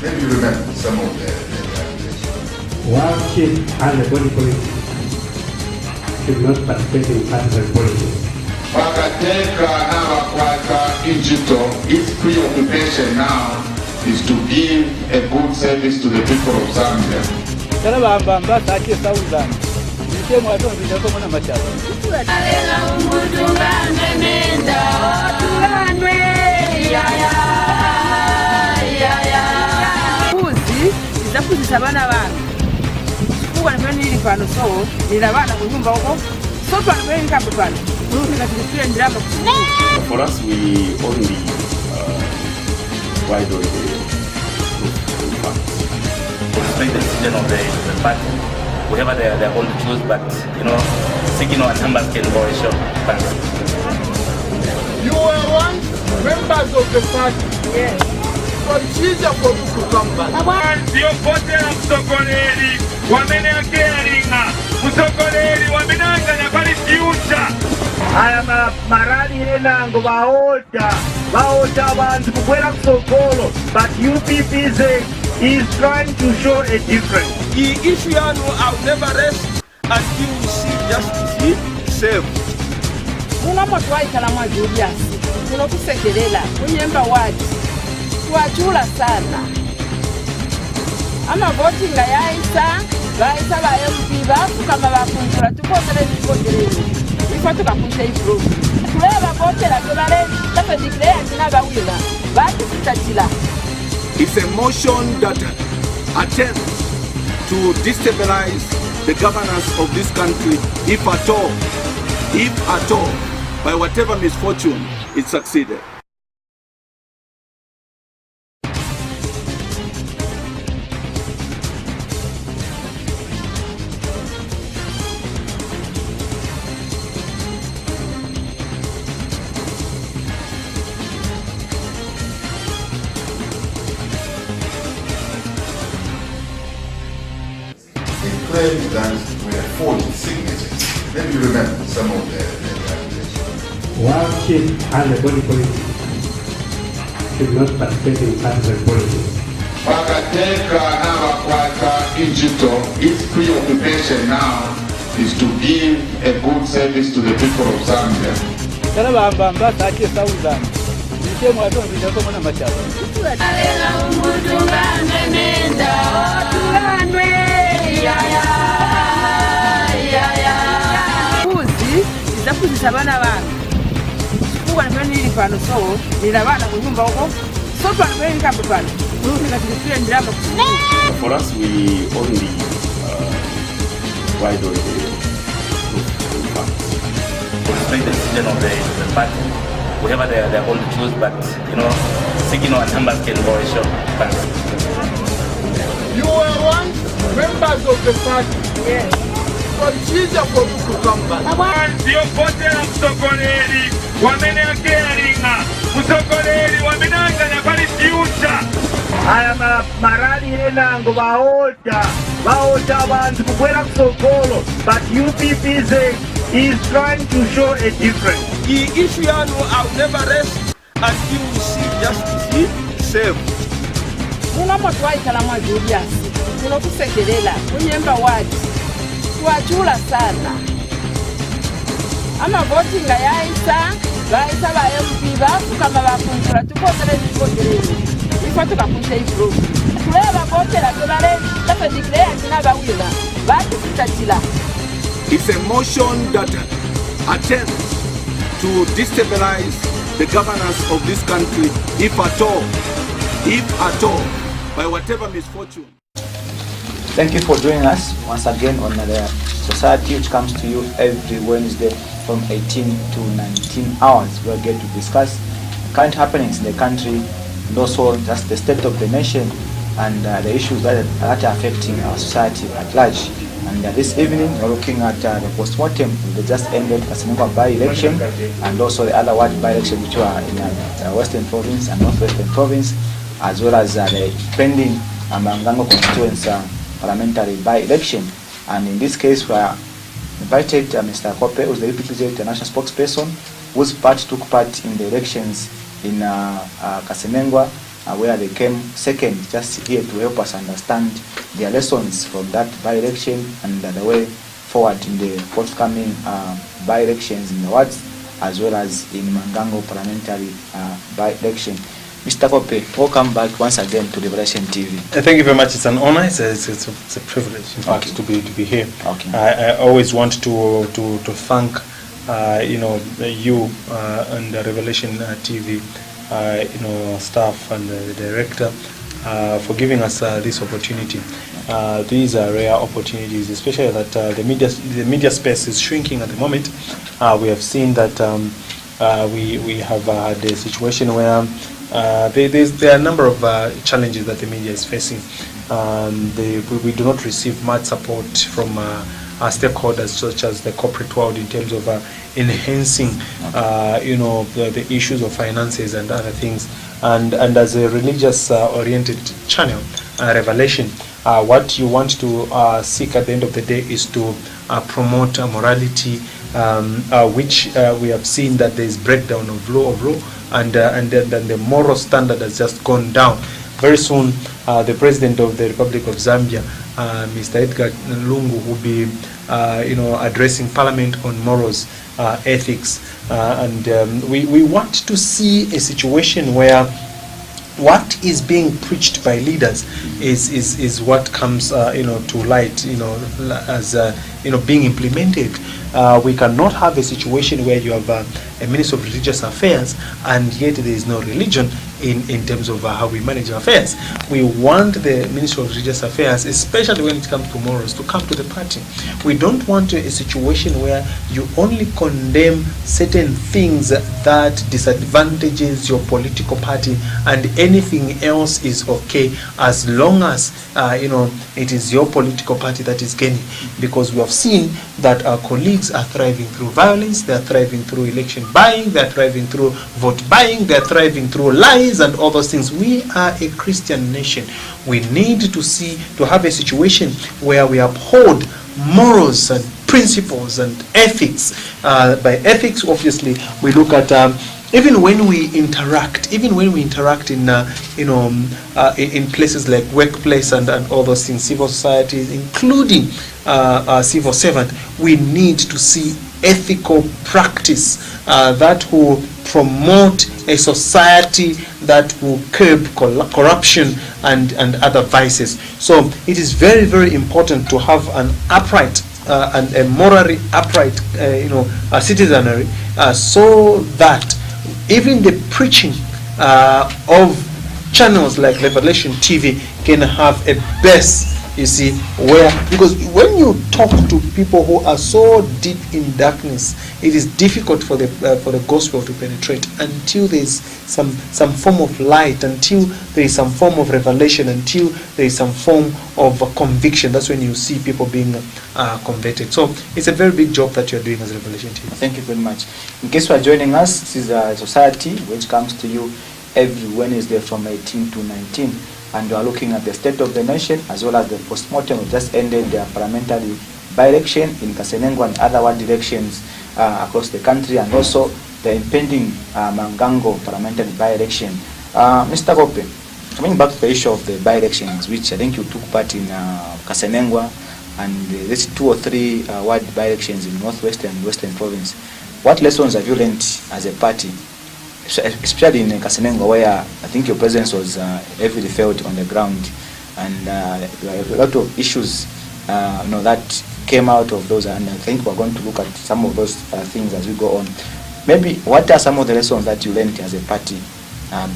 Maybe you remember some of the Worship and the body politic should not participate in partisan politics. Wakateka na wakwata Egypto, its preoccupation now is to give a good service to the people of Zambia. For us, we only wide on the facts. Respect the decision of the party. Whoever they are going to choose, but seeking our numbers can go a short. You were once members of the party. Yes. But it's easier for you to come back. Aya marali enango vaota vantu kukwera kusogolo, but UPPZ is trying to show a difference. The issue I'll never rest until we see justice served. Munamotuwaikala mwa Julius munokusekelela kunyemba wati tuwachula sana amavoti nga yaisa vaisa va MP vafukama vakunkula tukotele vikoteleni ifa tukakunsha ifro tuleva votela tolale tafedikilea tina vawina vatisitachila. It's a motion that attempts to destabilize the governance of this country, if at all, by whatever misfortune it succeeded. It claims that we are forging signatures. Maybe you remember some of the Worship and the body politic should not participate in partisan politics. Wakateka na wakwata Egypto, its preoccupation now is to give a good service to the people of Zambia. For us, we only wide on the facts. Respect the decision of the party. Whoever they are going to choose, but seeking our numbers can go a short. You were once members of the party. Yes. But it's easier for you to come back. Aya marali enango vaota vantu kukwera kusogolo, but UPPZ is trying to show a difference. The issue I'll never rest until we see justice served. Munamotuwaikala mwa Julius munokusekelela kunyemba wati tuwachula sana amavoti nga yaisa vaisa va MP vafukama vakunkula tukotele vikoteleni ifa tukakunsha ifro tuleva votela tolale tafedikilea tina vawina vatisitachila. It's a motion that attempts to destabilize the governance of this country, if at all, by whatever misfortune. Thank you for joining us once again on the Society, which comes to you every Wednesday from 18 to 19 hours. We are going to discuss current happenings in the country and also just the state of the nation and the issues that are affecting our society at large. And this evening we're looking at the post-mortem of the just ended Kasenengwa by-election and also the other ward by-election which were in Western Province and Northwestern Province, as well as the pending Mangango constituency parliamentary by-election. And in this case we are invited Mr. Kope, who is the UPPZ national spokesperson, whose party took part in the elections in Kasenengwa, where they came second, just here to help us understand their lessons from that by-election and the way forward in the forthcoming by-elections in the wards, as well as in Mangango parliamentary by-election. Mr. Kope, welcome back once again to Revelation TV. Thank you very much. It's an honor. It's a privilege, in fact, to be here. Okay. I always want to thank you and the Revelation TV, staff and the director for giving us this opportunity. These are rare opportunities, especially that the media space is shrinking at the moment. We have seen that we have had a situation where there are a number of challenges that the media is facing. We do not receive much support from our stakeholders, such as the corporate world, in terms of enhancing, the issues of finances and other things. And as a religious-oriented channel, Revelation, what you want to seek at the end of the day is to promote morality, which we have seen that there is breakdown of law, and then the moral standard has just gone down. Very soon, the President of the Republic of Zambia, Mr. Edgar Lungu, will be addressing Parliament on morals, ethics, and we want to see a situation where what is being preached by leaders is what comes to light, as being implemented. We cannot have a situation where you have a Minister of Religious Affairs and yet there is no religion in terms of how we manage our affairs. We want the Minister of Religious Affairs, especially when it comes to morals, to come to the party. We don't want a situation where you only condemn certain things that disadvantages your political party and anything else is okay as long as it is your political party that is gaining. Because we have seen that our colleagues are thriving through violence, they are thriving through election buying, they are thriving through vote buying, they are thriving through lies and all those things. We are a Christian nation. We need to have a situation where we uphold morals and principles and ethics. By ethics, obviously, we look at even when we interact in places like workplace and all those things, civil societies, including civil servant, we need to see ethical practice that will promote a society that will curb corruption and other vices. So it is very, very important to have an upright and a morally upright citizenry, so that even the preaching of channels like Revelation TV can have a base, you see, because when you talk to people who are so deep in darkness, it is difficult for the gospel to penetrate until there is some form of light, until there is some form of revelation, until there is some form of conviction. That's when you see people being converted. So it's a very big job that you're doing as Revelation TV. Thank you very much. In case you are joining us, this is a society which comes to you every Wednesday from 18 to 19. And we are looking at the state of the nation as well as the post-mortem. We just ended the parliamentary by-election in Kasenengo and other ward elections across the country, and also the impending Mangango parliamentary by-election. Mr. Kope, coming back to the issue of the by-elections, which I think you took part in Kasenengo and there's 2 or 3 ward by-elections in Northwestern and Western Province. What lessons have you learned as a party, especially in Kasenengo, where I think your presence was heavily felt on the ground, and a lot of issues that came out of those, and I think we're going to look at some of those things as we go on. Maybe what are some of the lessons that you learned as a party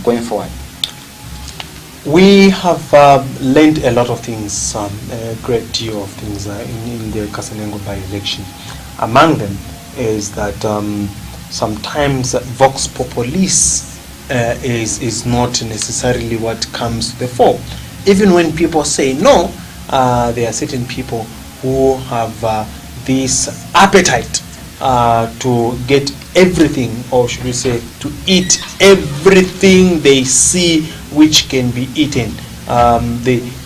going forward? We have learned a lot of things, a great deal of things in the Kasenengo by-election. Among them is that sometimes vox populis is not necessarily what comes to the fore. Even when people say no, there are certain people who have this appetite to get everything, or should we say, to eat everything they see which can be eaten.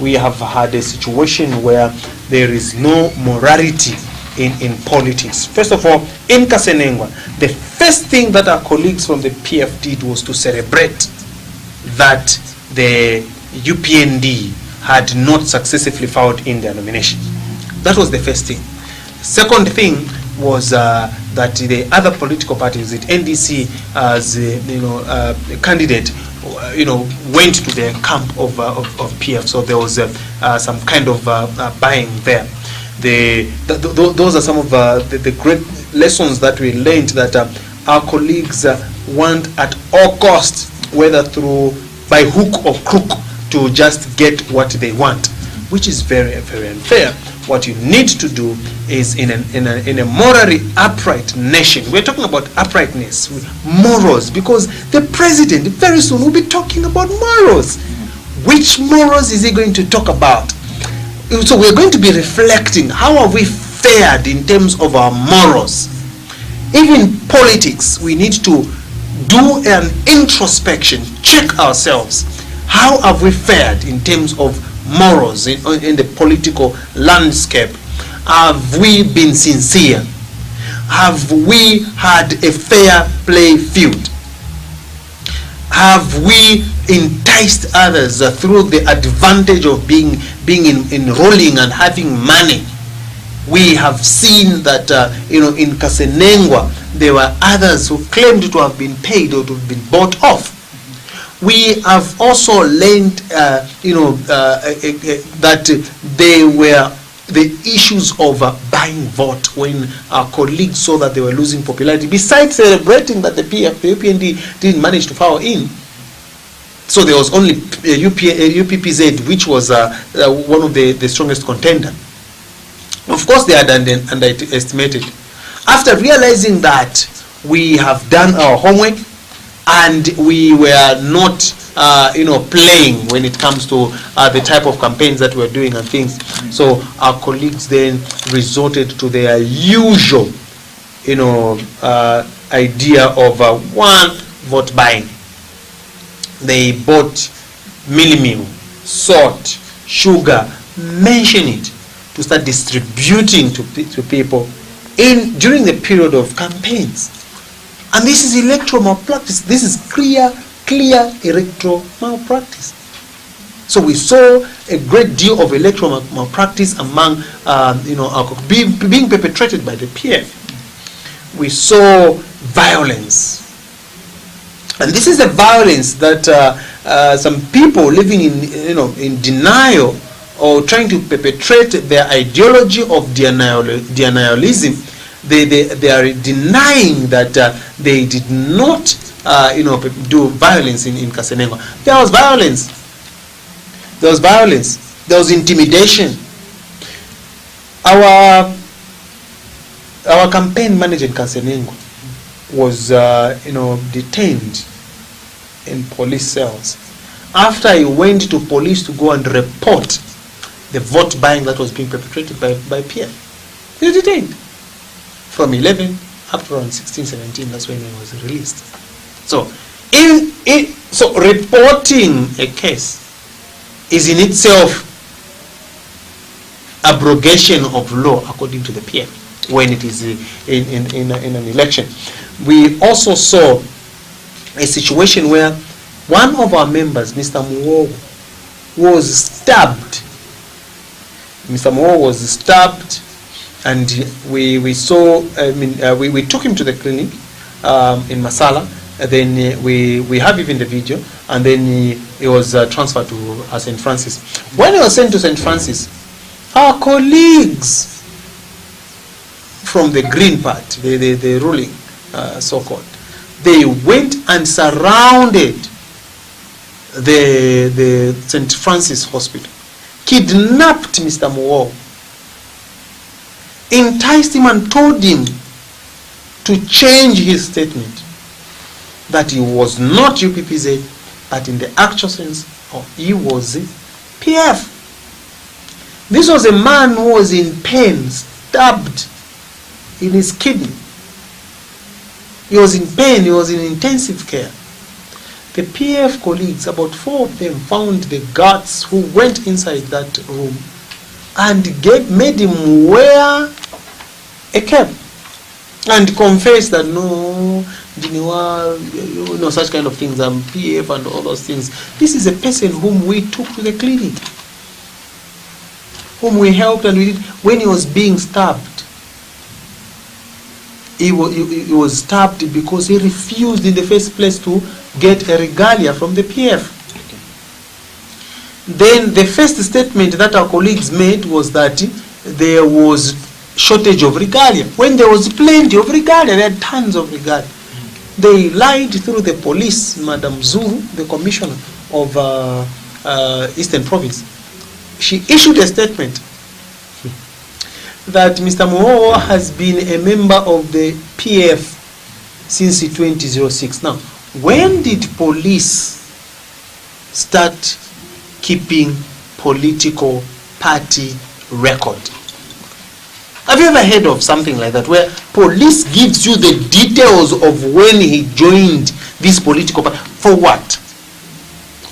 We have had a situation where there is no morality in politics. First of all, in Kasenengo, the first thing that our colleagues from the PF did was to celebrate that the UPND had not successfully filed in their nomination. That was the first thing. Second thing was that the other political parties, the NDC as candidate, went to the camp of PF. So there was some kind of buying there. Those are some of the great lessons that we learned, that our colleagues want at all costs, whether through by hook or crook, to just get what they want, which is very, very unfair. What you need to do is, in a morally upright nation, we're talking about uprightness, morals, because the president very soon will be talking about morals. Which morals is he going to talk about? So we're going to be reflecting, how have we fared in terms of our morals? Even politics, we need to do an introspection, check ourselves. How have we fared in terms of morals in the political landscape? Have we been sincere? Have we had a fair play field? Have we enticed others through the advantage of being enrolling and having money? We have seen that in Kasenengwa there were others who claimed to have been paid or to have been bought off. We have also learned that there were the issues of buying vote when our colleagues saw that they were losing popularity, besides celebrating that the UPND didn't manage to file in. So there was only UPPZ, which was one of the strongest contender. Of course, they had underestimated. After realizing that we have done our homework and we were not playing when it comes to the type of campaigns that we're doing and things, so our colleagues then resorted to their usual idea of one vote buying. They bought meal, salt, sugar, mention it, to start distributing to people during the period of campaigns. And this is electoral malpractice. This is clear electoral malpractice. So we saw a great deal of electoral malpractice among being perpetrated by the PF. We saw violence. And this is the violence that some people living in denial or trying to perpetrate their ideology of denialism, they are denying that they did not do violence in Kasenengwa. There was violence. There was intimidation. Our campaign manager in Kasenengwa was detained in police cells after he went to police to go and report the vote buying that was being perpetrated by PF. He was detained from 11 up to around 16, 17. That's when he was released. So, so reporting a case is in itself abrogation of law according to the PF when it is in an election. We also saw a situation where one of our members, Mr. Muo, was stabbed. Mr. Moore was stabbed, and we saw. We took him to the clinic in Masala. And then we have even the video, and then he was transferred to St. Francis. When he was sent to St. Francis, our colleagues from the Green Party, the ruling so-called, they went and surrounded the St. Francis Hospital, kidnapped Mr. Moore, enticed him and told him to change his statement that he was not UPPZ, but in the actual sense he was PF. This was a man who was in pain, stabbed in his kidney. He was in pain, he was in intensive care. The PF colleagues, about 4 of them, found the guards who went inside that room and made him wear a cap and confessed that no, such kind of things, PF and all those things. This is a person whom we took to the clinic, whom we helped, and we did. When he was being stabbed, he was stabbed because he refused in the first place to get a regalia from the PF. Then the first statement that our colleagues made was that there was shortage of regalia, when there was plenty of regalia. There had tons of regalia. They lied through the police. Madam Zulu, the commissioner of Eastern Province, she issued a statement that Mr. Moho has been a member of the PF since 2006. Now, when did police start keeping political party record? Have you ever heard of something like that, where police gives you the details of when he joined this political party? For what?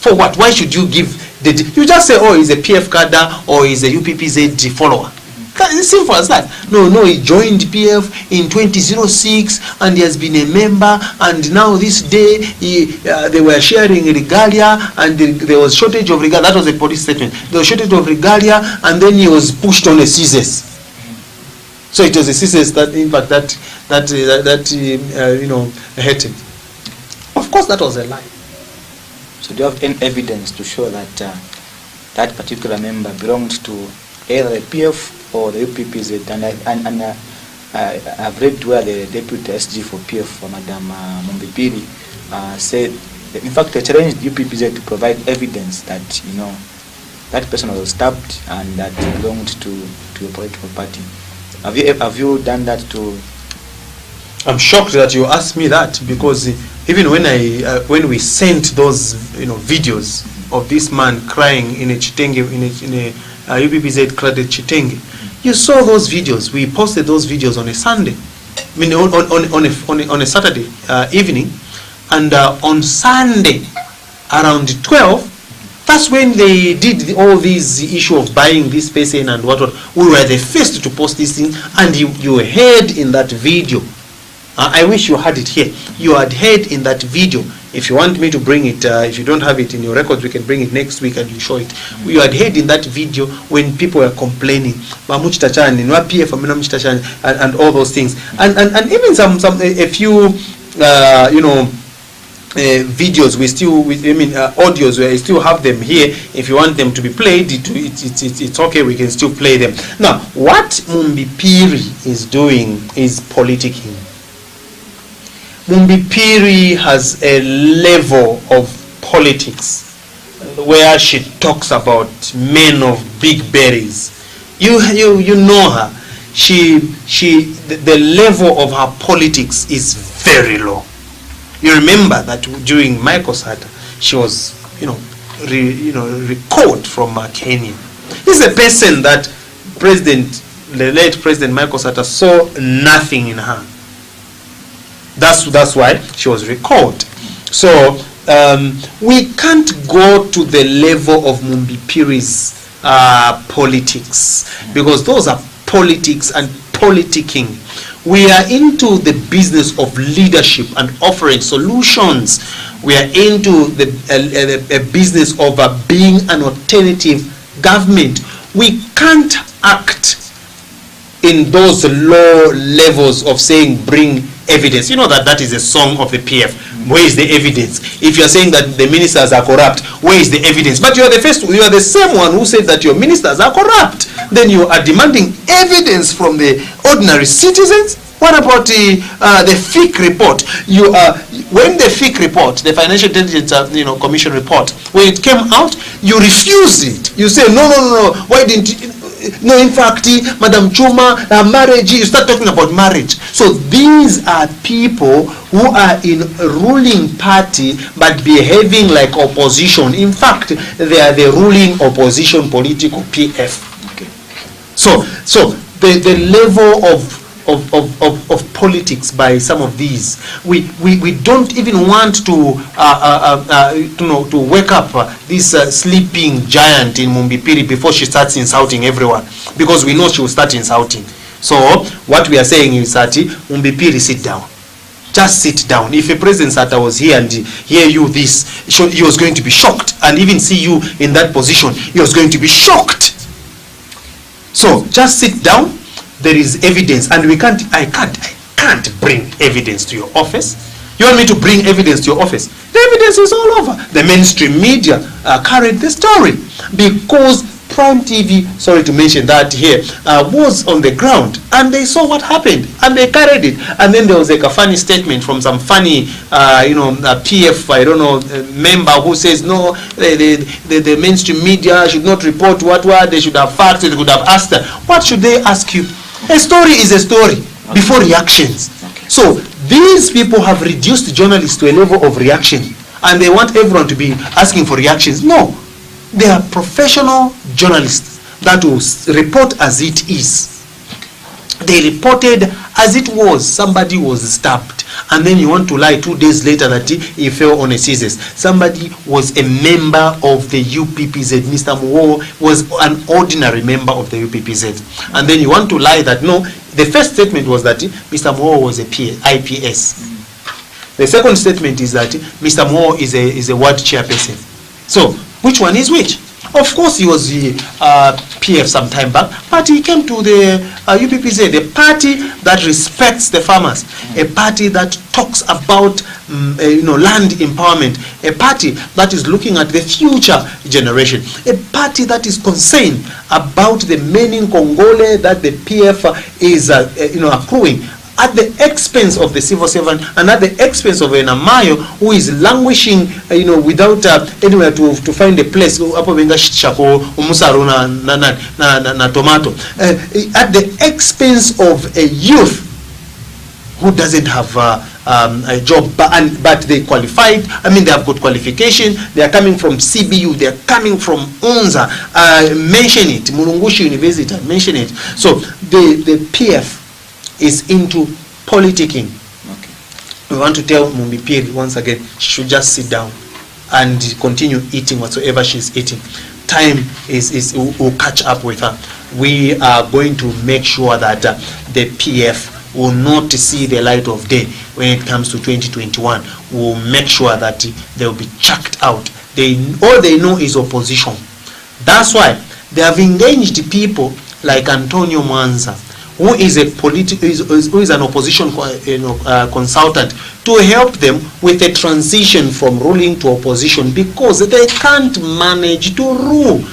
For what? Why should you give you just say, oh, he's a PF cadre or he's a UPPZ follower? It's simple as that. No, he joined PF in 2006 and he has been a member, and now this day they were sharing regalia and there was shortage of regalia. That was a police statement. There was shortage of regalia and then he was pushed on a scissors. So it was a scissors that, in fact, that hurt him. Of course, that was a lie. So do you have any evidence to show that that particular member belonged to either the PF or the UPPZ? And I've read where the deputy SG for PF, for Madam Mumbipiri, said, in fact, they challenged UPPZ to provide evidence that that person was stabbed and that belonged to a political party. Have you done that too? I'm shocked that you asked me that, because even when we sent those videos of this man crying in a chitenge, in a UPPZ cladded chitenge, you saw those videos. We posted those videos on a Sunday, on a Saturday evening, and on Sunday around 12. That's when they did all these issue of buying this person and what. We were the first to post this thing, and you heard in that video. I wish you had it here. You had heard in that video. If you want me to bring it, if you don't have it in your records, we can bring it next week and you show it. You had heard in that video when people were complaining, and all those things, and even a few videos. Audios. We still have them here. If you want them to be played, it's okay. We can still play them. Now, what Mumbipiri is doing is politicking. Mumbipiri has a level of politics where she talks about men of big berries. You know her. The level of her politics is very low. You remember that during Michael Sata, she was, recalled from Kenya. This is a person that the late President Michael Sata saw nothing in her. That's why she was recalled. So we can't go to the level of Mumbipiri's politics, because those are politics and politicking. We are into the business of leadership and offering solutions. We are into the business of being an alternative government. We can't act in those low levels of saying bring evidence. You know that is a song of the PF. Where is the evidence? If you are saying that the ministers are corrupt, where is the evidence? But you are the same one who said that your ministers are corrupt. Then you are demanding evidence from the ordinary citizens. What about the FIC report? When the FIC report, the Financial Intelligence Commission report, when it came out, you refused it. You say no. Why didn't you? No, in fact, Madam Chuma, marriage, you start talking about marriage. So these are people who are in a ruling party but behaving like opposition. In fact, they are the ruling opposition political PF. Okay. So the level of politics by some of these, we don't even want to wake up this sleeping giant in Mumbipiri before she starts insulting everyone, because we know she will start insulting. So what we are saying is that Mumbipiri, sit down. just sit down. If a President Sata was here and hear you this, he was going to be shocked, and even see you in that position, he was going to be shocked. So just sit down. There is evidence, and I can't bring evidence to your office. You want me to bring evidence to your office? The evidence is all over. The mainstream media carried the story because Prime TV, sorry to mention that here, was on the ground, and they saw what happened, and they carried it. And then there was like a funny statement from some funny, PF, I don't know, member who says, no, the mainstream media should not report what they should have facts, they could have asked her. What should they ask you? A story is a story before reactions. So these people have reduced journalists to a level of reaction, and they want everyone to be asking for reactions. No. They are professional journalists that will report as it is. They reported as it was. Somebody was stabbed, and then you want to lie 2 days later that he fell on a scissors. Somebody was a member of the UPPZ. Mr. Mowo was an ordinary member of the UPPZ, and then you want to lie that no. The first statement was that Mr. Mowo was a IPS. The second statement is that Mr. Mowo is a ward chairperson. So which one is which? Of course, he was the PF some time back, but he came to the UPPZ, a party that respects the farmers, a party that talks about land empowerment, a party that is looking at the future generation, a party that is concerned about the many Congole that the PF is accruing, at the expense of the civil servant and at the expense of an Amayo who is languishing, without anywhere to find a place. At the expense of a youth who doesn't have a job, but they qualified. I mean, they have got qualification. They are coming from CBU. They are coming from UNZA. Mention it, Mulungushi University. Mention it. So the PF is into politicking. Okay. We want to tell Mumbipiri once again, she should just sit down and continue eating whatsoever she's eating. Time will catch up with her. We are going to make sure that the PF will not see the light of day when it comes to 2021. We'll make sure that they will be chucked out. All they know is opposition. That's why they have engaged people like Antonio Mwanza, who is an opposition consultant, to help them with a transition from ruling to opposition, because they can't manage to rule.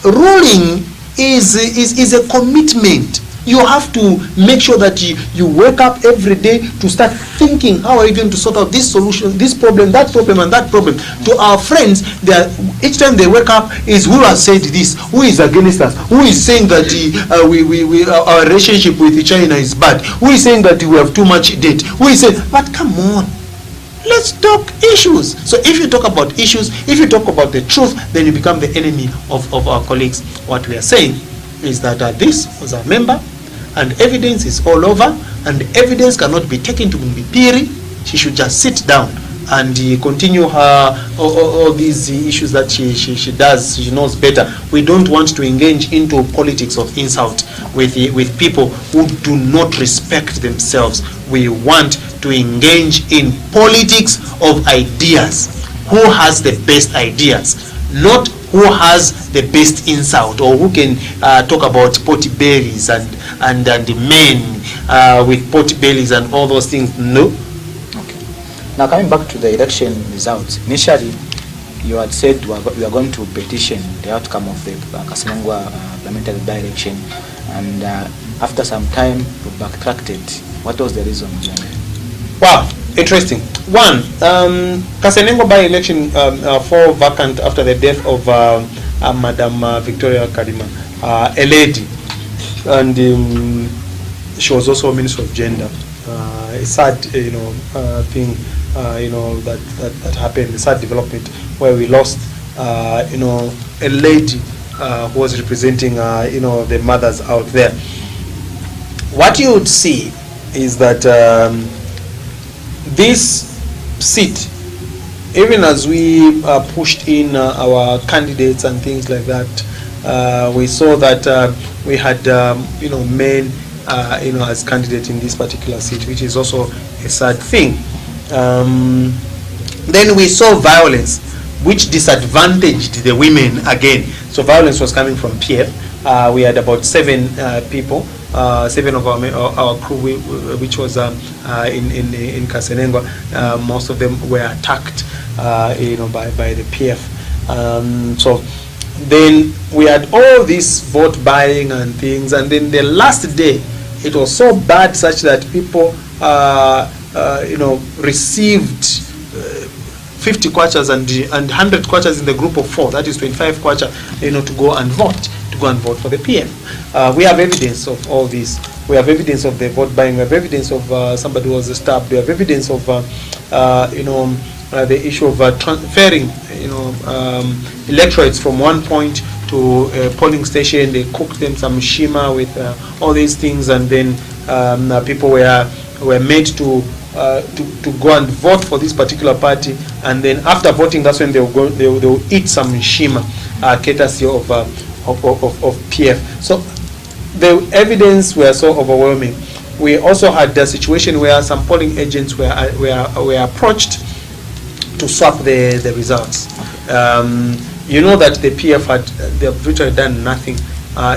Ruling is a commitment. You have to make sure that you wake up every day to start thinking, how are you going to sort out this solution, this problem, that problem, and that problem. To our friends, each time they wake up is who has said this, who is against us, who is saying that our relationship with China is bad, who is saying that we have too much debt, who is saying, but come on. Let's talk issues. So if you talk about issues, if you talk about the truth, then you become the enemy of our colleagues. What we are saying is that this was a member, and evidence is all over, and evidence cannot be taken to Mumbipiri. She should just sit down and continue her all these issues that she does. She knows better. We don't want to engage into politics of insult with people who do not respect themselves. We want to engage in politics of ideas. Who has the best ideas, not who has the best insult, or who can talk about potty berries and the men with potty bellies and all those things. No. Okay. Now coming back to the election results, initially you had said we are going to petition the outcome of the Kasenengwa parliamentary by-election, and after some time we backtracked it. What was the reason behind it? Wow, interesting. One, Kasenengwa by-election fall vacant after the death of Madam Victoria Kadima, a lady, and she was also a minister of gender. A sad, thing, that happened. A sad development where we lost, a lady who was representing, the mothers out there. What you would see is that this seat, even as we pushed in our candidates and things like that, we saw that we had, men, as candidates in this particular seat, which is also a sad thing. Then we saw violence, which disadvantaged the women again. So violence was coming from PF. We had about 7 people, 7 of our crew, which was in Kasenengwa. Most of them were attacked, by the PF. So then we had all this vote buying and things, and then the last day it was so bad such that people received 50 kwacha and 100 kwacha in the group of 4, that is 25 kwacha, to go and vote for the PM. We have evidence of all this. We have evidence of the vote buying. We have evidence of somebody who was stabbed. We have evidence of the issue of transferring electorates from one point to a polling station. They cooked them some shima with all these things, and then people were made to go and vote for this particular party, and then after voting, that's when they will eat some shima, courtesy of PF. So the evidence were so overwhelming. We also had the situation where some polling agents were approached to swap the results. You know that the PF they have literally done nothing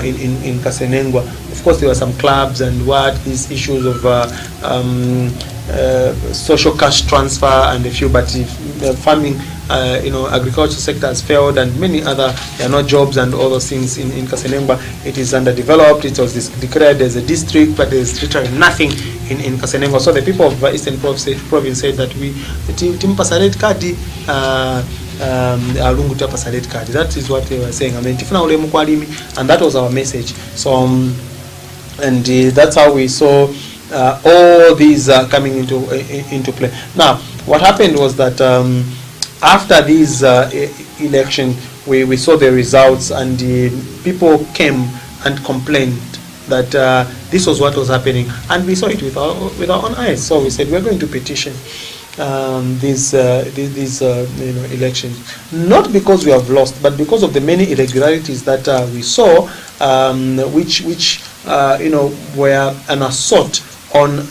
in Kasenengwa. Of course, there were some clubs and these issues of social cash transfer and a few, but the farming, agriculture sector has failed, and many other, there are no jobs and all those things in Kasenengwa. It is underdeveloped. It was declared as a district, but there is literally nothing in Kasenengwa. So the people of Eastern Province said that we timpasalet kadi alungu tapasalet kadi. That is what they were saying. I mean, and that was our message. So and that's how we saw all these coming into play. Now, what happened was that after these election, we saw the results, and people came and complained that this was what was happening, and we saw it with our own eyes. So we said we're going to petition these elections, not because we have lost, but because of the many irregularities that we saw, which were an assault on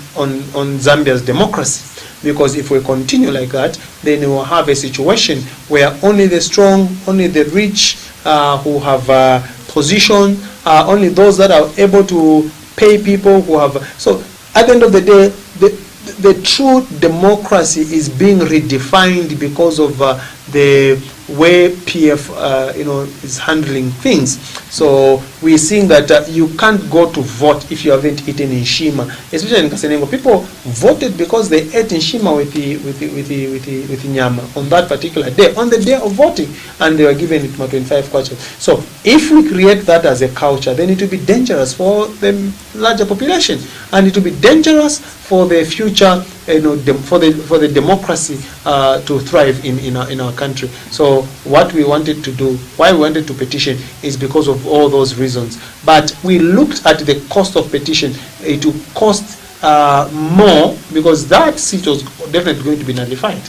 Zambia's democracy. Because if we continue like that, then we will have a situation where only the strong, only the rich who have position, only those that are able to pay people who have. So at the end of the day, the true democracy is being redefined because of the way PF is handling things. So we're seeing that you can't go to vote if you haven't eaten in Shima, especially in Kasenengwa. People voted because they ate in Shima with the nyama on that particular day, on the day of voting, and they were given it 25 kwacha. So if we create that as a culture, then it will be dangerous for the larger population, and it will be dangerous for the future, for the democracy to thrive in our country. So what we wanted to do, why we wanted to petition, is because of all those reasons. But we looked at the cost of petition. It will cost more, because that seat was definitely going to be nullified.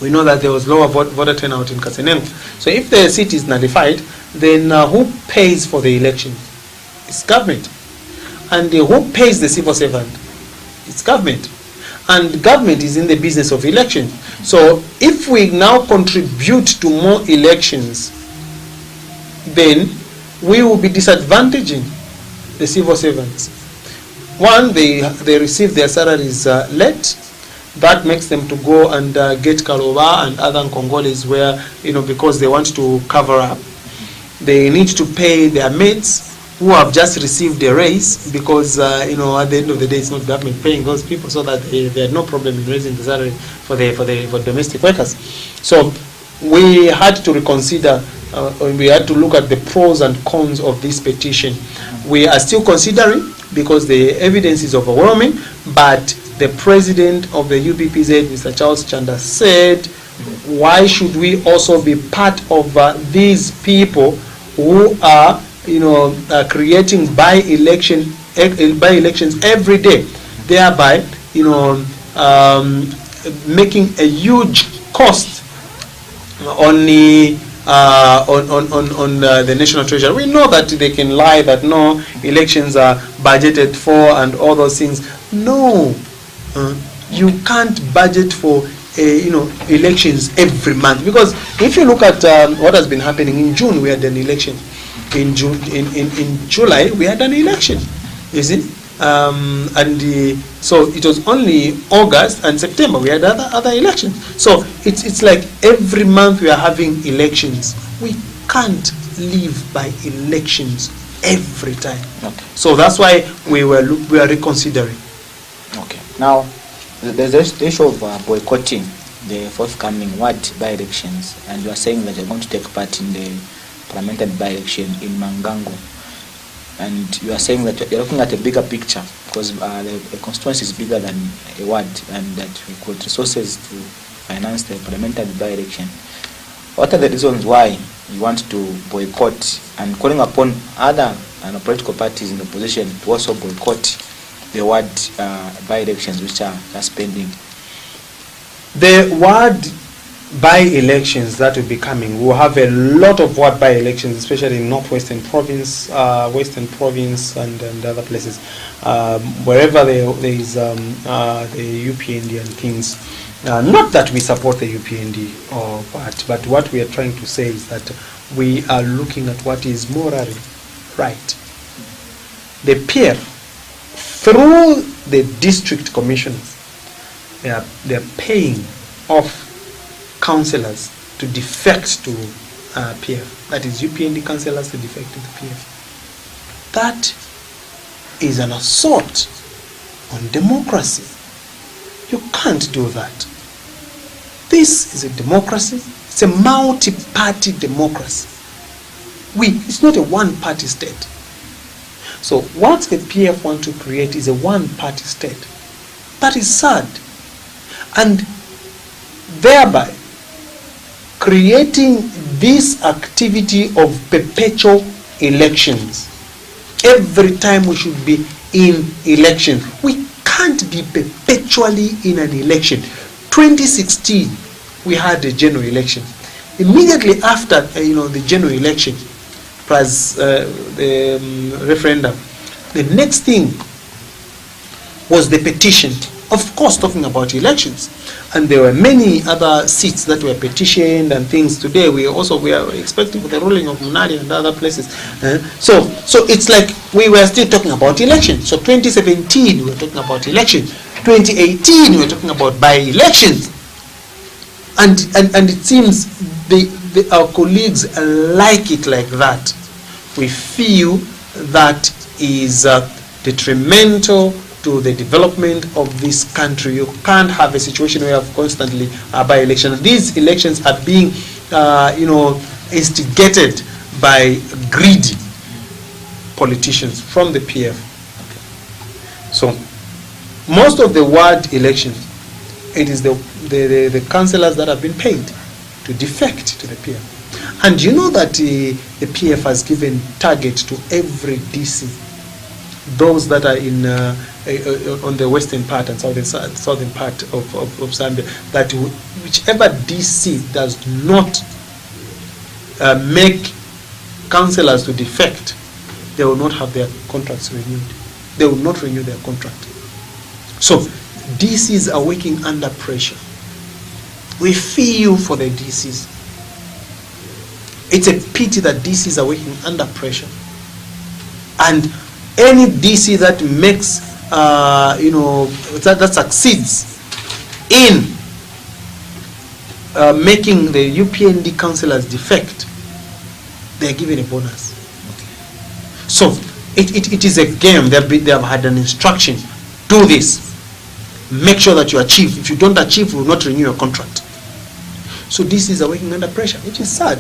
We know that there was lower voter turnout in Kasenengwa. So if the seat is nullified, then who pays for the election? It's government. And who pays the civil servant? It's government. And government is in the business of election. So if we now contribute to more elections, then we will be disadvantaging the civil servants. One, they receive their salaries late. That makes them to go and get Kaloba and other Congolese where, because they want to cover up. They need to pay their mates who have just received a raise, because at the end of the day, it's not government paying those people, so that they had no problem in raising the salary for domestic workers. So we had to reconsider. We had to look at the pros and cons of this petition. We are still considering, because the evidence is overwhelming, but the president of the UPPZ, Mr. Charles Chanda, said, why should we also be part of these people who are creating by-elections every day, thereby making a huge cost on the national treasury. We know that they can lie that no, elections are budgeted for and all those things. No, you can't budget for elections every month, because if you look at what has been happening in June, we had an election. In July we had an election. You see, so it was only August and September we had other elections. So it's like every month we are having elections. We can't live by elections every time. Okay. So that's why we are reconsidering. Okay. Now, there's the issue of boycotting the forthcoming by-elections, and you are saying that you're going to take part in the parliamentary by-election in Mangango, and you are saying that you're looking at a bigger picture, because the constituency is bigger than a ward, and that we got resources to finance the parliamentary by-election. What are the reasons why you want to boycott, and calling upon other political parties in the opposition to also boycott the ward by-elections which are just pending? The ward by-elections that will be coming, we'll have a lot of ward by-elections, especially in Northwestern Province, Western Province, and other places. Wherever there is the UPND and things. Not that we support the UPND, but what we are trying to say is that we are looking at what is morally right. The PF, through the district commissioners, they are paying off councillors to defect to PF. That is UPND councillors to defect to the PF. That is an assault on democracy. You can't do that. This is a democracy. It's a multi-party democracy. It's not a one-party state. So what the PF want to create is a one-party state. That is sad. And thereby creating this activity of perpetual elections. Every time we should be in election. We can't be perpetually in an election. 2016, we had a general election. Immediately after the general election, plus the referendum, the next thing was the petition. Of course, talking about elections, and there were many other seats that were petitioned and things. Today, we are expecting the ruling of Munari and other places. So it's like we were still talking about elections. So 2017, we were talking about election. 2018, we were talking about by-elections, and it seems our colleagues like it like that. We feel that is detrimental to the development of this country. You can't have a situation where you have constantly by-elections. These elections are being, instigated by greedy politicians from the PF. So, most of the ward elections, it is the councillors that have been paid to defect to the PF. And you know that the PF has given target to every DC, those that are in on the western part and southern part of Zambia, that whichever DC does not make councillors to defect, they will not have their contracts renewed. They will not renew their contract. So DCs are working under pressure. We feel for the DCs. It's a pity that DCs are working under pressure. And any DC that makes, that succeeds in making the UPND councillors defect, they are given a bonus. So it is a game. They have had an instruction. Do this. Make sure that you achieve. If you don't achieve, we will not renew your contract. So DCs are working under pressure, which is sad.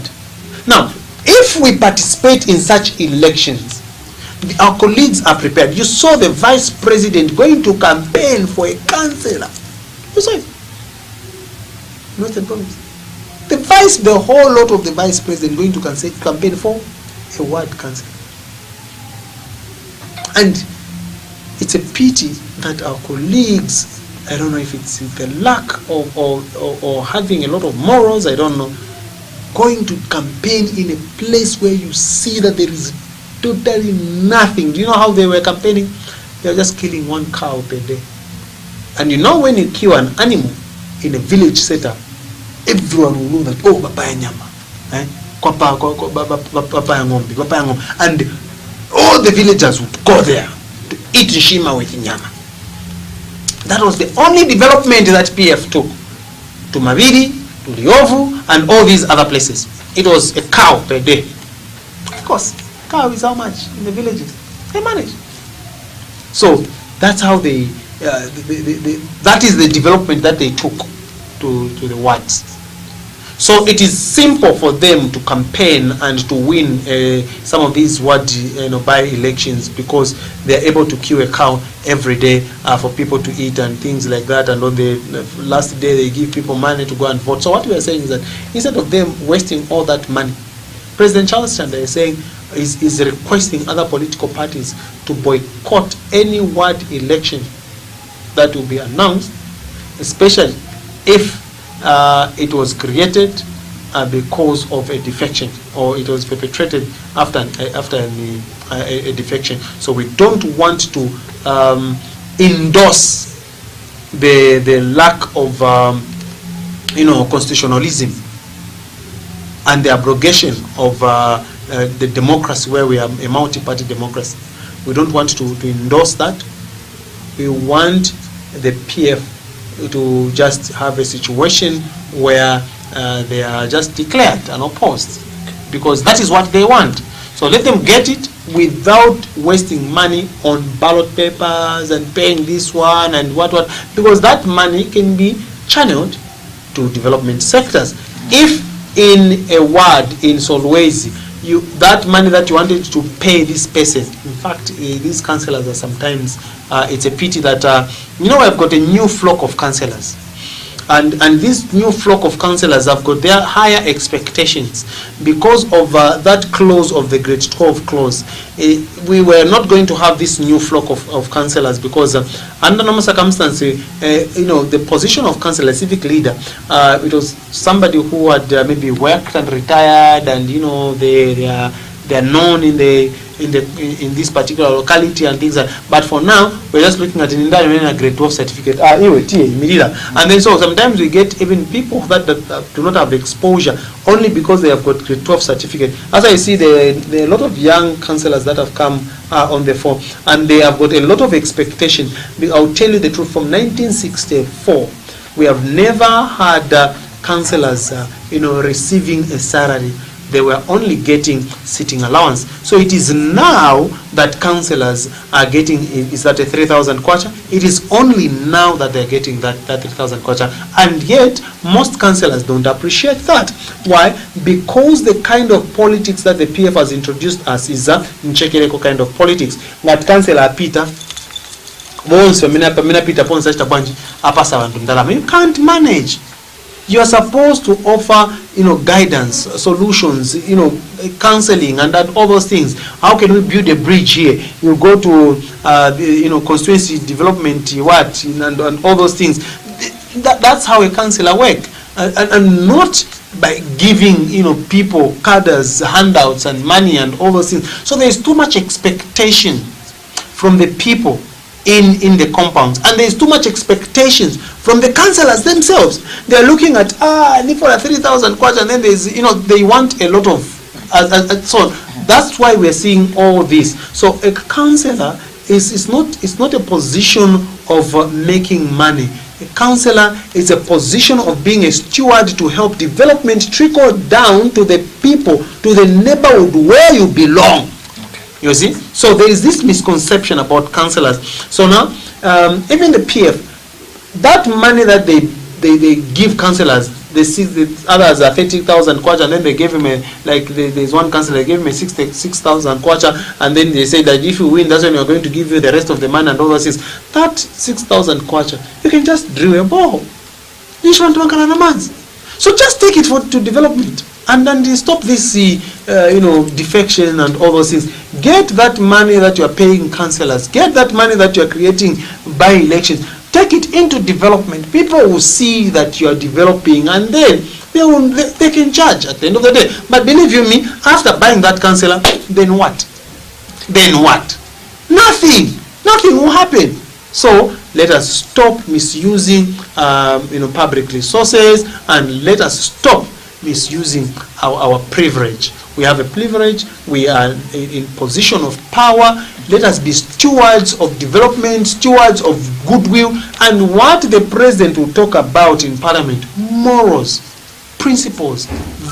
Now, if we participate in such elections, our colleagues are prepared. You saw the vice president going to campaign for a councillor. You saw it. Northern Province. The whole lot of the vice president going to campaign for a ward councillor. And it's a pity that our colleagues, I don't know if it's the lack of or having a lot of morals, I don't know, going to campaign in a place where you see that there is totally nothing. Do you know how they were campaigning? They were just killing one cow per day. And you know, when you kill an animal in a village setup, everyone will know that, oh, baba nyama, and all the villagers would go there to eat shima with nyama. That was the only development that PF took to Maviri, to Liovu, and all these other places. It was a cow per day. Of course, cow is how much in the villages? They manage. So that's how they, that is the development that they took to the wards. So it is simple for them to campaign and to win some of these ward by-elections, because they are able to kill a cow every day for people to eat and things like that. And on the last day, they give people money to go and vote. So what we are saying is that instead of them wasting all that money, President Charles Chanda is saying, is requesting other political parties to boycott any ward election that will be announced, especially if it was created because of a defection, or it was perpetrated after a defection. So we don't want to endorse the lack of constitutionalism and the abrogation of the democracy, where we are a multi-party democracy. We don't want to endorse that. We want the PF to just have a situation where they are just declared unopposed, because that is what they want. So let them get it without wasting money on ballot papers and paying this one and what, because that money can be channeled to development sectors. If in a ward in Solwezi, that money that you wanted to pay this person, in fact, these councillors are sometimes, it's a pity that, I've got a new flock of councillors. And this new flock of councillors have got their higher expectations because of that clause of the grade 12 clause. We were not going to have this new flock of councillors because under normal circumstances, the position of councillor, civic leader, it was somebody who had maybe worked and retired, and they are known in this particular locality and things like. But for now, we're just looking at a grade 12 certificate. And then so sometimes we get even people that do not have exposure only because they have got grade 12 certificate. As I see, there are a lot of young councillors that have come on the phone, and they have got a lot of expectation. I'll tell you the truth, from 1964, we have never had councillors receiving a salary. They were only getting sitting allowance. So it is now that councillors are getting, is that a 3,000 kwacha? It is only now that they're getting that 3,000 kwacha. And yet, most councillors don't appreciate that. Why? Because the kind of politics that the PF has introduced us is a Nchekereko kind of politics. That councillor Peter, you can't manage. You are supposed to offer, guidance, solutions, counseling, and all those things. How can we build a bridge here? You go to, constituency development, and all those things. That's how a councillor works, and not by giving, people cadres, handouts, and money, and all those things. So there is too much expectation from the people in the compounds, and there is too much expectations from the councillors themselves. They are looking at I need for a 3,000 kwacha, and then there's they want a lot of so that's why we are seeing all this. So a councillor is not a position of making money. A councillor is a position of being a steward to help development trickle down to the people, to the neighborhood where you belong. You see, so there is this misconception about councillors. So now, even the PF, that money that they give councillors, they see the others are 30,000 kwacha, and then they gave him there's one councillor, they gave him a 66,000 kwacha, and then they say that if you win, that's when you're going to give you the rest of the money and all those things. That 6,000 kwacha, you can just drill a ball. So just take it to development. And then stop this, defection and all those things. Get that money that you are paying councillors. Get that money that you are creating by elections. Take it into development. People will see that you are developing, and then they can judge at the end of the day. But believe you me, after buying that councillor, then what? Then what? Nothing. Nothing will happen. So Let us stop misusing public resources, and let us stop misusing our privilege. We have a privilege. We are in position of power. Let us be stewards of development, stewards of goodwill, and what the president will talk about in parliament: morals, principles,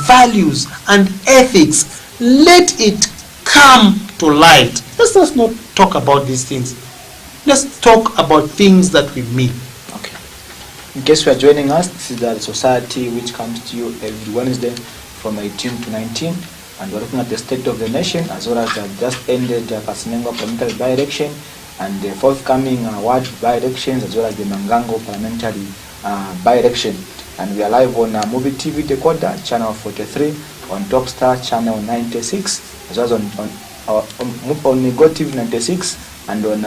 values, and ethics. Let it come to light. Let's just not talk about these things. Let's talk about things that we mean. Okay. In case you are joining us, this is the society which comes to you every Wednesday from 18 to 19, and we're looking at the state of the nation, as well as the just ended Kasinengo parliamentary by-election and the forthcoming ward by-elections, as well as the Mangango parliamentary by-election. And we are live on Movie TV Decoder, channel 43, on Topstar, channel 96, as well as on Go TV 96, and on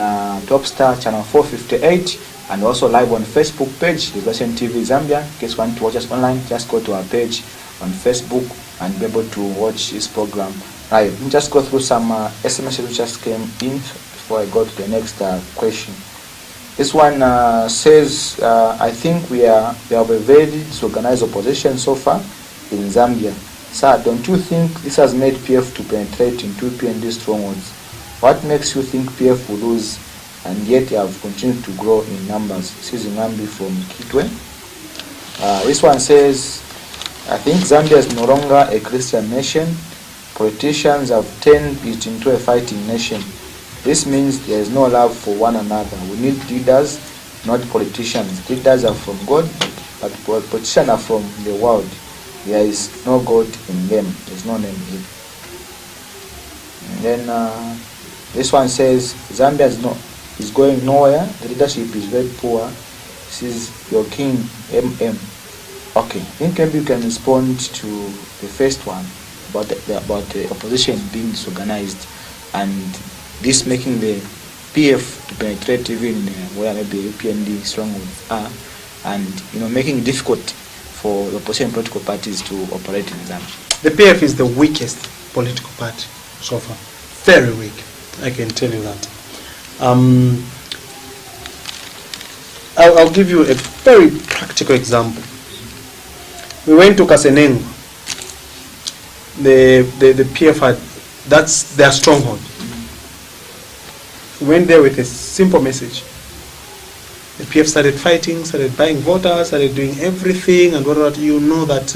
Topstar, channel 458, and also live on Facebook page, Revelation TV Zambia. In case you want to watch us online, just go to our page on Facebook and be able to watch this program live. Let me just go through some SMSs which just came in before I go to the next question. This one says, I think we have a very disorganized opposition so far in Zambia. Sir, don't you think this has made PF to penetrate into PND strongholds? What makes you think PF will lose and yet they have continued to grow in numbers? This is Ngambi from Kitwe. This one says, I think Zambia is no longer a Christian nation. Politicians have turned it into a fighting nation. This means there is no love for one another. We need leaders, not politicians. Leaders are from God, but politicians are from the world. There is no God in them. There is no name here. And then this one says, Zambia is going nowhere. The leadership is very poor. This is your king, MM. Okay, I think maybe you can respond to the first one about the opposition being disorganized and this making the PF to penetrate even where maybe UPND strongholds are, and making it difficult for the opposition political parties to operate in Zambia. The PF is the weakest political party so far. Very weak, I can tell you that. I'll give you a very practical example. We went to Kasenengo. The PF had, that's their stronghold. We went there with a simple message. The PF started fighting, started buying voters, started doing everything, and what you know that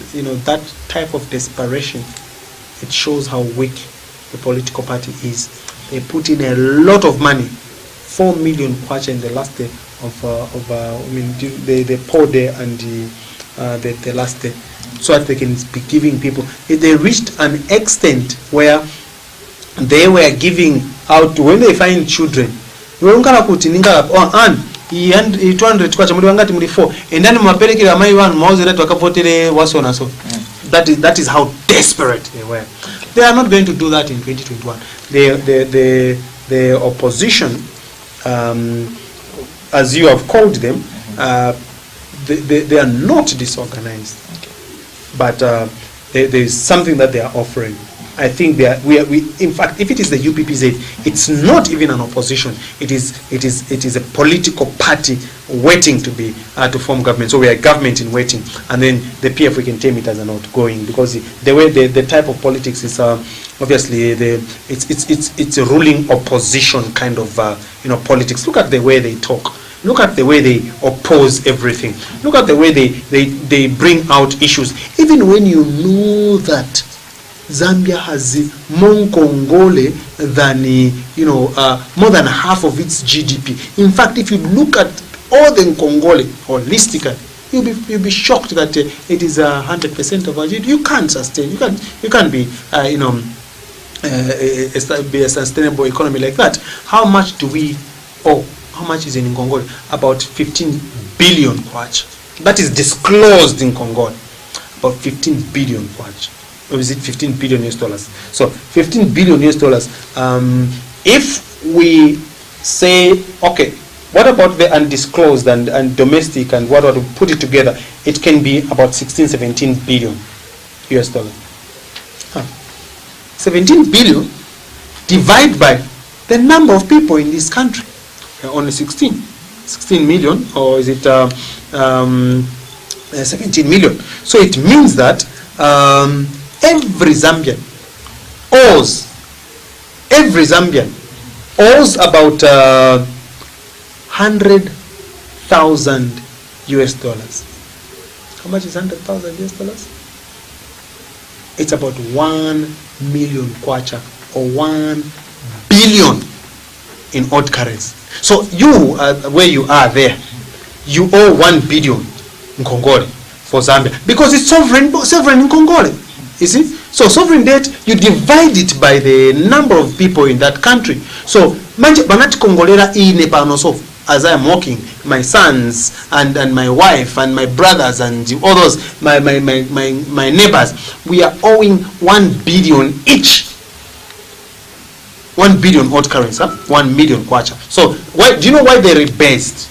that type of desperation, it shows how weak the political party is. They put in a lot of money, 4 million kwacha in the last day they poured there and the last day, so that they can be giving people. They reached an extent where they were giving out when they find children. And 200 kwacha muri wangati muri 4 endani maperekera mai vanhu mauzira twakapotere wasona so. That is how desperate they were. They are not going to do that in 2021. The opposition, as you have called them, they are not disorganized, but there is something that they are offering. I think we in fact, if it is the UPPZ, it's not even an opposition. It is a political party waiting to form government. So we are a government in waiting, and then the PF, we can term it as an outgoing, because the way the type of politics is obviously it's a ruling opposition kind of politics. Look at the way they talk. Look at the way they oppose everything. Look at the way they bring out issues, even when you know that Zambia has more Congole than more than half of its GDP. In fact, if you look at all the Congole holistically, you'll be shocked that it is 100% of our GDP. You can't sustain. You can't be be a sustainable economy like that. How much do we owe? How much is in Congole? About 15 billion kwacha. That is disclosed in Congole. About 15 billion kwacha. Or is it 15 billion US dollars? So 15 billion US dollars. If we say, okay, what about the undisclosed and domestic and what we put it together, it can be about 17 billion US dollars. 17 billion divided by the number of people in this country. Only 16. 16 million, or is it 17 million? So it means that every Zambian owes about 100,000 US dollars. How much is 100,000 US dollars? It's about 1 million kwacha, or 1 billion in odd currency. So you, where you are there, you owe 1 billion in Congole for Zambia, because it's sovereign in Congole. You see? So sovereign debt, you divide it by the number of people in that country. So banati Congolera ine panoso, as I am walking, my sons and my wife and my brothers and all those, my neighbors, we are owing 1 billion each. 1 billion odd currency, 1 million kwacha. So why, do you know why they rebased?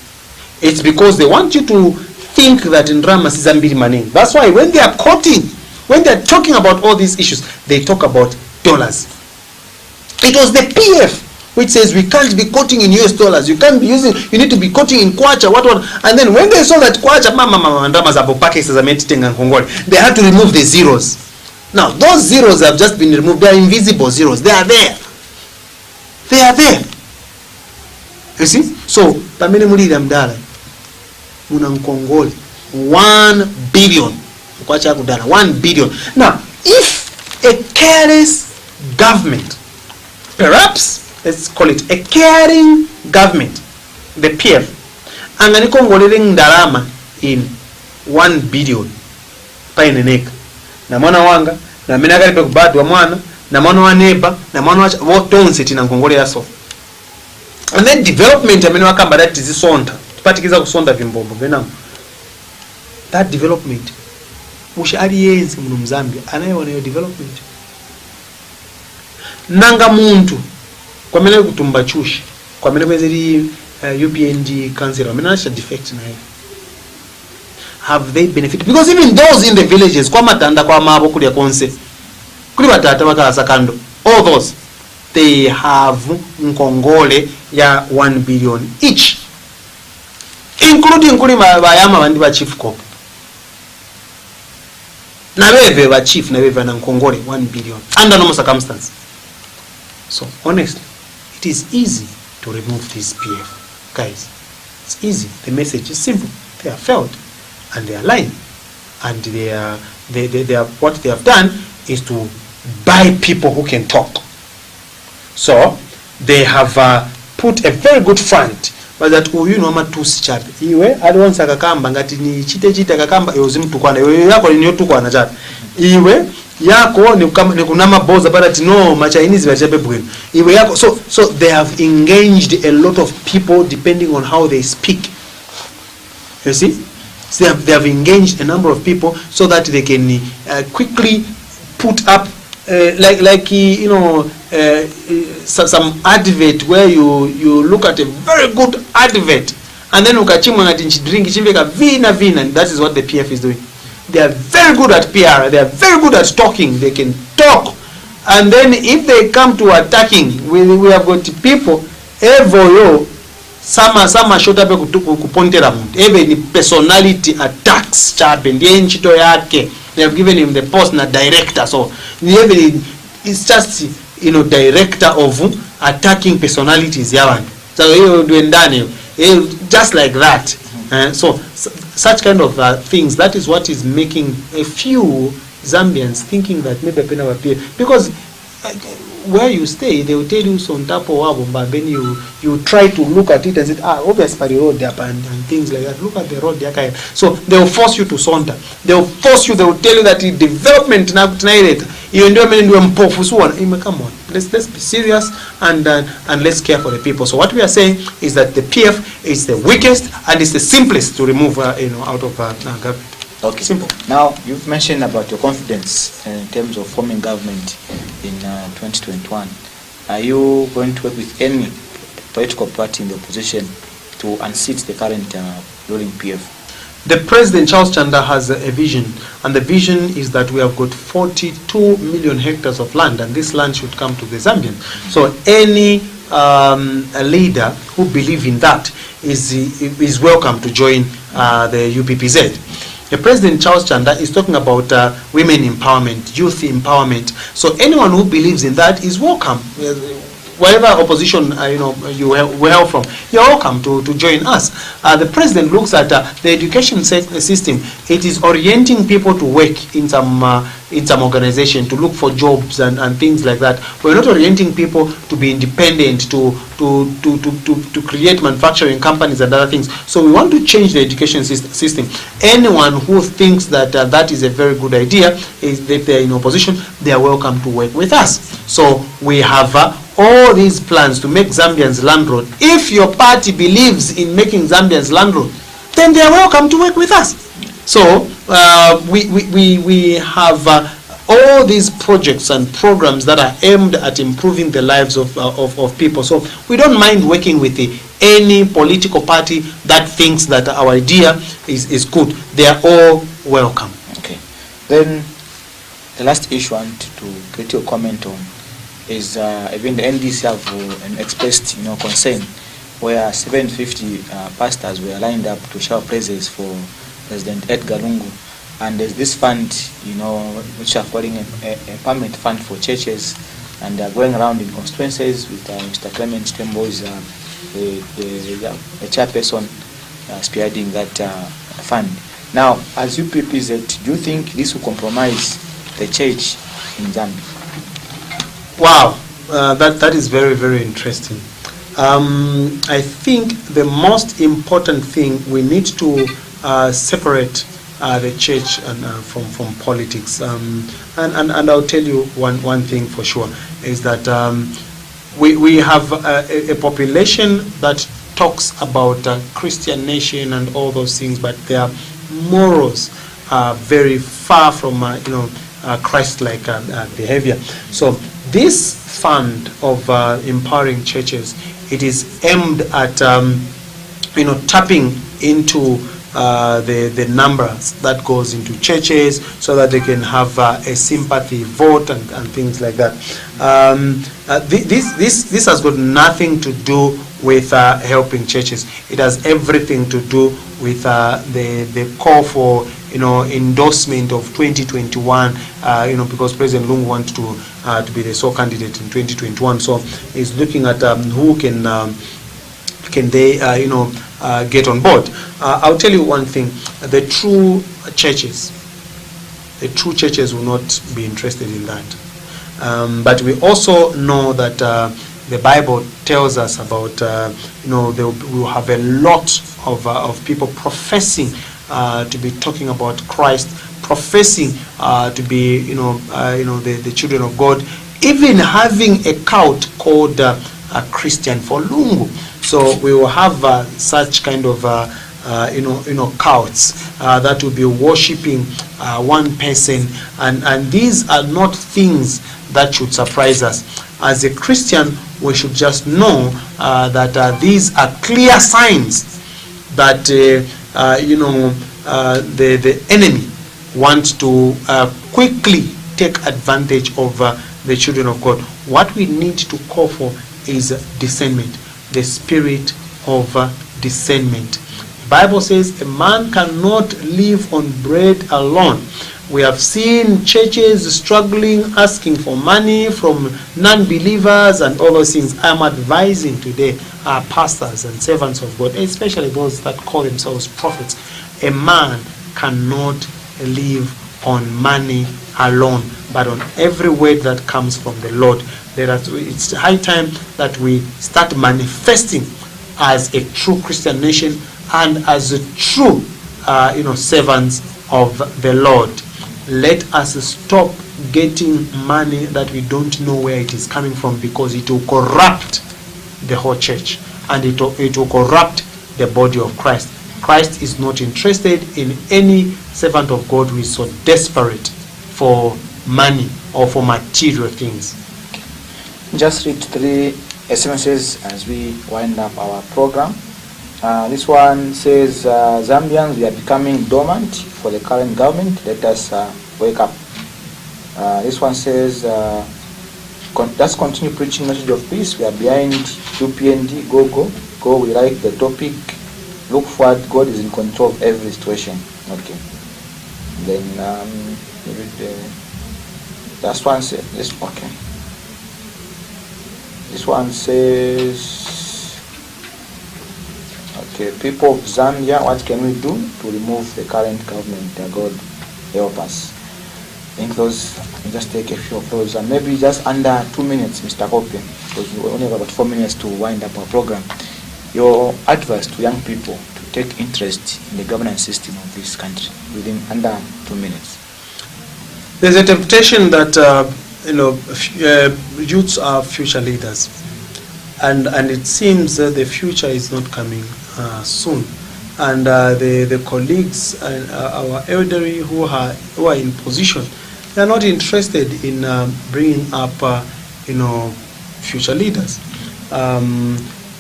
It's because they want you to think that in Rama is Zambiri money. That's why when they are quoting, when they are talking about all these issues, they talk about dollars. It was the PF which says we can't be quoting in US dollars. You can't be using, you need to be quoting in kwacha, what. And then when they saw that kwacha, they had to remove the zeros. Now those zeros have just been removed. They are invisible zeros. They are there. They are there. You see? So, pamene mulira mdala muna Nkongole 1 billion. 1 billion. Now, if a careless government, perhaps let's call it a caring government, the PF, angani kongolele ndalama in 1 billion paineneka na mwana wanga na mena kalibe kubadwa mwana na mwana wa neighbor na mwana wa wotonse tina Nkongole yaso. And then development amene wakamba that is sonda tipatikiza kusonda vimbombo venamo, that development mushi aliyense muno mzambia anayeona yo development nanga muntu kwamene kutumba chushi kwamene kwezeri UPND council amene asha defect na hiyo, have they benefited? Because even those in the villages kwa matanda kwa mabo kuli konse kuli batata bakasa kando, all those they have Nkongole ya 1 billion each, including kuli bayama bandi ba chief Kope na beve ba chief na beve na Nkongole 1 billion under normal circumstances. So honestly, it is easy to remove this PF, guys. It's easy. The message is simple. They are failed and they are lying, and they are what they have done is to buy people who can talk. So they have put a very good front, but that uyu no matusi chabe iwe aliwonsa kakamba ngati ni chite kakamba yozimtukwana iwe yako ni yotukwana chabe iwe yako ni kunama boza but no ma Chinese bachabe bwino iwe yako. So they have engaged a lot of people depending on how they speak, you see. So they have engaged a number of people so that they can quickly put up like you know some advert where you look at a very good advert and then ukachimwa ngati nchidrink chimveka vina, and that is what the PF is doing. They are very good at PR, they are very good at talking, they can talk, and then if they come to attacking, we have got people evoyo sama shota pe kupontera muntu even personality attacks chabe ndiye nchito yake. They have given him the post na director, so even it's just director of attacking personalities yabantu. So you do ndani just like that. So such kind of things, that is what is making a few Zambians thinking that maybe pena wapia, because where you stay they will tell you on top of wabo, but then you try to look at it and say obviously the road there and things like that. Look at the road there. So they will force you to saunter, they will tell you that the development na tonight you ndio ndio mpofu suona. Come on, let's be serious and let's care for the people. So what we are saying is that the PF is the weakest and it's the simplest to remove out of government. Okay. Simple. Now, you've mentioned about your confidence in terms of forming government in 2021. Are you going to work with any political party in the opposition to unseat the current ruling PF? The President, Charles Chanda, has a vision, and the vision is that we have got 42 million hectares of land, and this land should come to the Zambians. So any leader who believes in that is welcome to join the UPPZ. The President Charles Chanda is talking about women empowerment, youth empowerment. So anyone who believes in that is welcome. Whatever opposition you hail from, you're welcome to join us. The president looks at the education system. It is orienting people to work in some organization, to look for jobs and things like that. We're not orienting people to be independent, to create manufacturing companies and other things. So we want to change the education system. Anyone who thinks that that is a very good idea, is that they're in opposition, they are welcome to work with us. So we have all these plans to make Zambians landlord. If your party believes in making Zambians landlord, then they are welcome to work with us. So we have all these projects and programs that are aimed at improving the lives of people. So we don't mind working with any political party that thinks that our idea is good. They are all welcome. Okay. Then the last issue I want to get your comment on is even the NDC have expressed concern where 750 pastors were lined up to show praises for President Edgar Lungu, and there's this fund which are calling a permanent fund for churches, and they're going around in constituencies with Mr. Clement Tembo is the chairperson spearheading that fund. Now, as UPPZ, do you think this will compromise the church in Zambia? Wow, that is very, very interesting. I think the most important thing, we need to separate the church from politics. And I'll tell you one thing for sure, is that we have a population that talks about Christian nation and all those things, but their morals are very far from Christ-like behavior. So this fund of empowering churches, it is aimed at tapping into the numbers that goes into churches, so that they can have a sympathy vote and things like that. This has got nothing to do with helping churches. It has everything to do with the call for endorsement of 2021, because President Lungu wants to be the sole candidate in 2021. So he's looking at who can they get on board. I'll tell you one thing: the true churches will not be interested in that. But we also know that the Bible tells us about we will have a lot of people professing to be talking about Christ, professing to be the children of God, even having a cult called a Christian for Lungu. So we will have such kind of cults that will be worshipping one person, and these are not things that should surprise us. As a Christian, we should just know that these are clear signs that the enemy wants to quickly take advantage of the children of God. What we need to call for is discernment, the spirit of discernment. The Bible says a man cannot live on bread alone. We have seen churches struggling, asking for money from non-believers and all those things. I'm advising today our pastors and servants of God, especially those that call themselves prophets. A man cannot live on money alone, but on every word that comes from the Lord. It's high time that we start manifesting as a true Christian nation and as a true servants of the Lord. Let us stop getting money that we don't know where it is coming from, because it will corrupt the whole church, and it will corrupt the body of Christ. Christ is not interested in any servant of God who is so desperate for money or for material things. Just read 3 SMSs as we wind up our program. This one says, Zambians, we are becoming dormant for the current government. Let us wake up. This one says, let's continue preaching message of peace. We are behind UPND. Go. We like the topic. look forward. God is in control of every situation. Okay. Then last one says this. Okay. This one says, okay, people of Zambia, what can we do to remove the current government? God help us. I think those, just take a few of those, and maybe just under 2 minutes, Mr. Kope, because we only have about 4 minutes to wind up our program. Your advice to young people to take interest in the governance system of this country within under 2 minutes. There's a temptation that youths are future leaders, and it seems that the future is not coming soon. And the colleagues and our elderly who are in position, they are not interested in bringing up future leaders.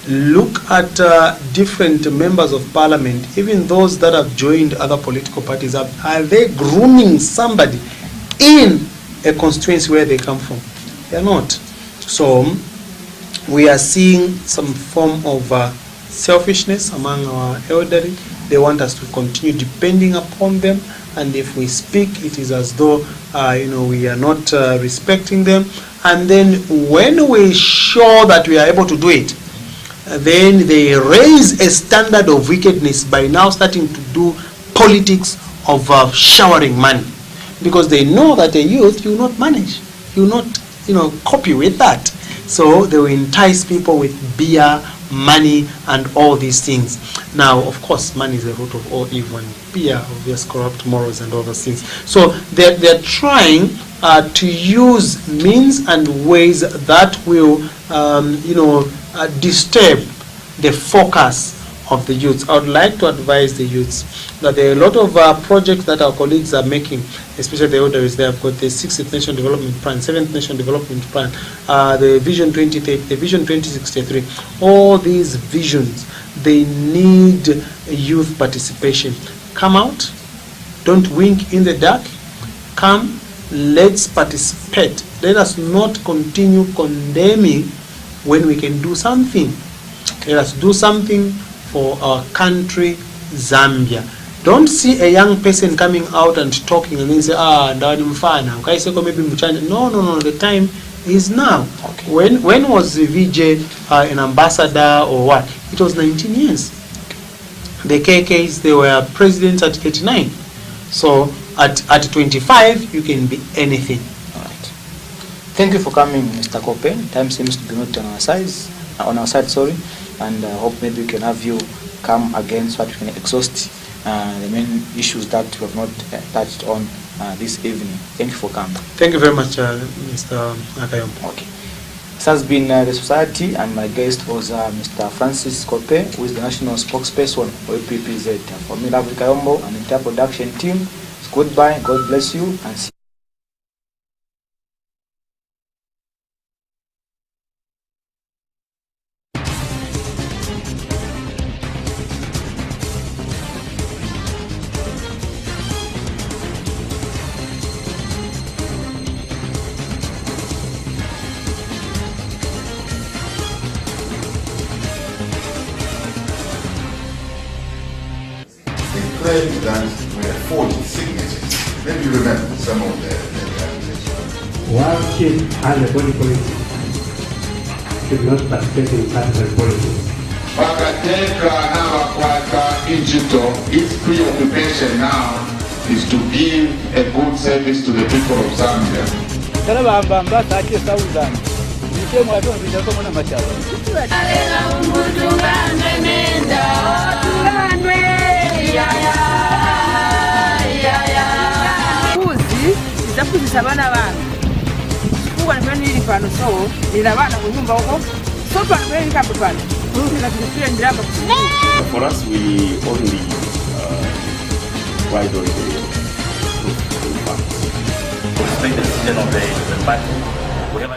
Look at different members of parliament, even those that have joined other political parties. Are they grooming somebody in a constituency where they come from? They are not. So we are seeing some form of selfishness among our elderly. They want us to continue depending upon them, and if we speak, it is as though we are not respecting them. And then when we show that we are able to do it, then they raise a standard of wickedness by now starting to do politics of showering money, because they know that a youth you will not manage, you will not copy with that. So they will entice people with beer, money, and all these things. Now, of course, money is the root of all evil, and beer, obvious corrupt morals and all those things. So they're trying to use means and ways that will disturb the focus of the youths. I would like to advise the youths that there are a lot of projects that our colleagues are making, especially the elders. They have got the 6th Nation Development Plan, 7th Nation Development Plan, the Vision 2030, the Vision 2063. All these visions, they need youth participation. Come out, don't wink in the dark. Come, let's participate. Let us not continue condemning when we can do something. Let us do something for our country, Zambia. Don't see a young person coming out and talking and then say, ndawani mfana, ukaiseko maybe mchanja. No, the time is now. Okay. When was the VJ an ambassador or what? It was 19 years. The KKs, they were presidents at 89. So at 25, you can be anything. All right. Thank you for coming, Mr. Kope. Time seems to be not on our side, and I hope maybe we can have you come again so that we can exhaust the main issues that we have not touched on this evening. Thank you for coming. Thank you very much, Mr. Kayombo. Okay. This has been the Society, and my guest was Mr. Francis Kope, who is the national spokesperson for APPZ. For me, Lovely Kayombo, and the entire production team, goodbye, God bless you, and see you. Claimed that we had 40 signatures. Maybe you remember some of the accusations. While chief and the body policy should not participate in partisan politics. Pakateka n'abakwata Injito, its preoccupation now is to give a good service to the people of Zambia. Kuzisa abana bantu kuba nibyo pano so nilabana ku nyumba huko so pano bali kapo pano ndio tunataka ndiraba. For us, we only ride on the facts. Respect the decision of the party. We have